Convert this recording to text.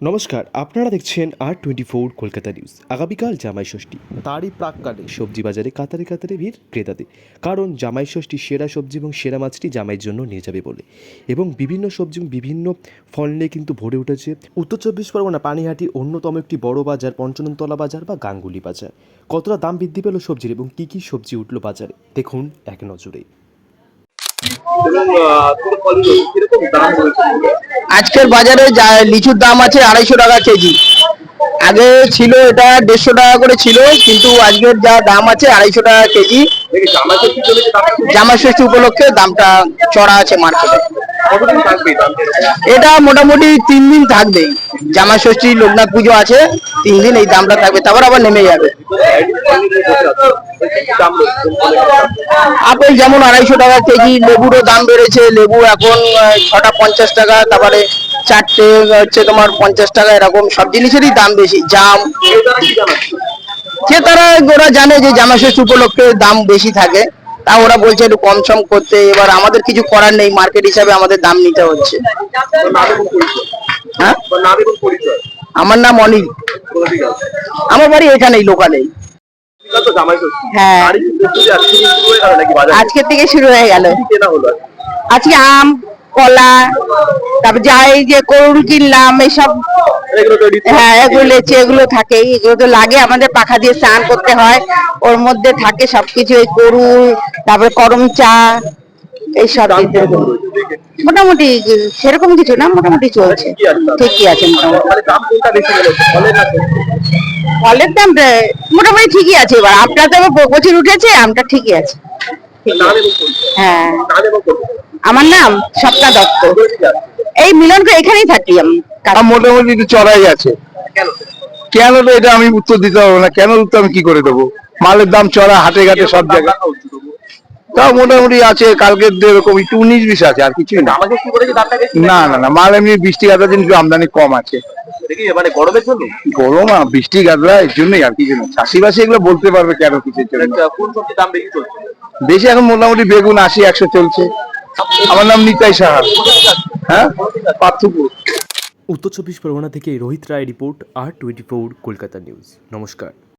নমস্কার, আপনারা দেখছেন R24 কলকাতা নিউজ। আগামীকাল জামাই ষষ্ঠী, তারই প্রাক্কালে সবজি বাজারে কাতারে কাতারে ভিড় ক্রেতাদের। কারণ জামাই ষষ্ঠী সেরা সবজি এবং সেরা মাছটি জামাইয়ের জন্য নিয়ে যাবে বলে, এবং বিভিন্ন সবজি এবং বিভিন্ন ফল নিয়ে কিন্তু ভরে উঠেছে উত্তর চব্বিশ পরগনা পানিহাটি অন্যতম একটি বড় বাজার পঞ্চাননতলা বাজার বা গাঙ্গুলি বাজার। কতটা দাম বৃদ্ধি পেল সবজির এবং কী কী সবজি উঠল বাজারে, দেখুন এক নজরে। আজকের বাজারে যা লিচুর দাম আছে 250 টাকা কেজি। আগে ছিল এটা 150 টাকা করে ছিল, কিন্তু আজকের যা দাম আছে 250 টাকা কেজি। জামাই ষষ্ঠী উপলক্ষে দামটা চড়া আছে মার্কেটে। এটা মোটামুটি 3 দিন থাকবে। জামাই ষষ্ঠী লোকনাথ পুজো আছে, 3 দিন এই দামটা থাকবে, তারপর আবার নেমে যাবে। আপেল যেমন 250 টাকা কেজি, লেবুরও দাম বেড়েছে। লেবু এখন 6টা 50 টাকা, তারপরে 4টে হচ্ছে তোমার 50 টাকা, এরকম সব জিনিসেরই দাম বেশি। জাম ক্রেতারা ওরা জানে যে জামা ষষ্ঠী উপলক্ষে দাম বেশি থাকে, তা ওরা বলছে একটু কম সম করতে। এবার আমাদের কিছু করার নেই, মার্কেট হিসাবে আমাদের দাম নিতে হচ্ছে। হ্যাঁ, আমার নাম অনিল, আমার বাড়ি এখানেই লোকালেই। হ্যাঁ, আজকের থেকে শুরু হয়ে গেল। আজকে আম, কলা, তারপর যাই যে করুন কিনলাম এসব। হ্যাঁ, এগুলো লেচি, এগুলো থাকেই, এগুলো তো লাগে, আমাদের পাখা দিয়ে স্নান করতে হয়, ওর মধ্যে থাকে সবকিছু। এই করুল, তারপরে করম চা, এইসব মোটামুটি সেরকম কিছু না, মোটামুটি চলছে, ঠিকই আছে মোটামুটি। ফলের দাম মোটামুটি ঠিকই আছে। এবার আমটা তো প্রচুর উঠেছে, আমটা ঠিকই আছে। হ্যাঁ, আমার নাম স্বপ্না দত্ত, এই মিলনকে এখানেই থাকি আমি। মোটামুটি একটু চড়াই আছে। কেন তো এটা আমি উত্তর দিতে পারবো না, কেন উত্তর আমি কি করে দেবো? মালের দাম চড়া হাটে ঘাটে সব জায়গায়। তাও মোটামুটি আছে, কালকের এরকম একটু 19-20 আছে, আর কিছুই না। না না না, মাল এমনি বৃষ্টি গাদা জিনিস আমদানি কম আছে। গরম আর বৃষ্টি গাদা, এর জন্যই আর কিছু না। চাষিবাসী এগুলো বলতে পারবে কেন কিসের জন্য। বেশি এখন মোটামুটি বেগুন 80-100 চলছে। আমার নাম নিতাই সাহা। হ্যাঁ, পার্থপুর। উত্তর চব্বিশ পরগনা থেকে রোহিত রায় রিপোর্ট, R24 কলকাতা নিউজ। নমস্কার।